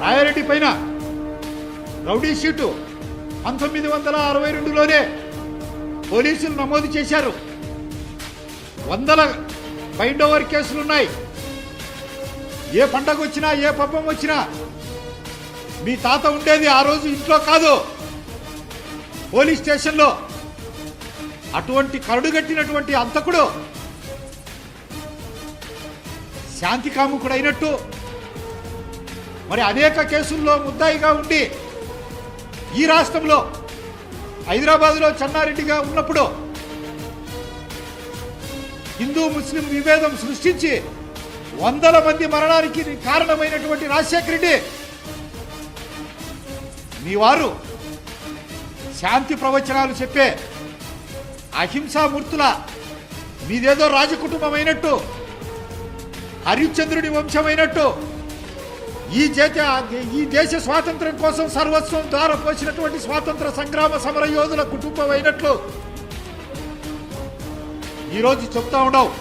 రాయారెడ్డి పైన rowdy sheet 1962లోనే పోలీసులు నమోదు చేశారు. వందల బైండ్ ఓవర్ కేసులున్నాయి. ఏ పండగ వచ్చినా ఏ పబ్బం వచ్చినా మీ తాత ఉండేది ఆ రోజు ఇంట్లో కాదు, పోలీస్ స్టేషన్లో. అటువంటి కరుడుగట్టినటువంటి అంతకుడు శాంతి కాముకుడు అయినట్టు మరి అనేక కేసుల్లో ముద్దాయిగా ఉండి ఈ రాష్ట్రంలో హైదరాబాద్లో చెన్నారెడ్డిగా ఉన్నప్పుడు హిందూ ముస్లిం విభేదం సృష్టించి వందల మంది మరణానికి కారణమైనటువంటి రాజశేఖర రెడ్డి మీ వారు శాంతి ప్రవచనాలు చెప్పే అహింసామూర్తుల మీదేదో రాజకుటుంబం అయినట్టు, హరిశ్చంద్రుడి వంశమైనట్టు, ఈ దేశ స్వాతంత్రం కోసం సర్వస్వం ధారపోసినటువంటి స్వాతంత్ర సంగ్రామ సమర యోధుల కుటుంబం అయినట్లు ఈరోజు చెప్తా ఉండవు.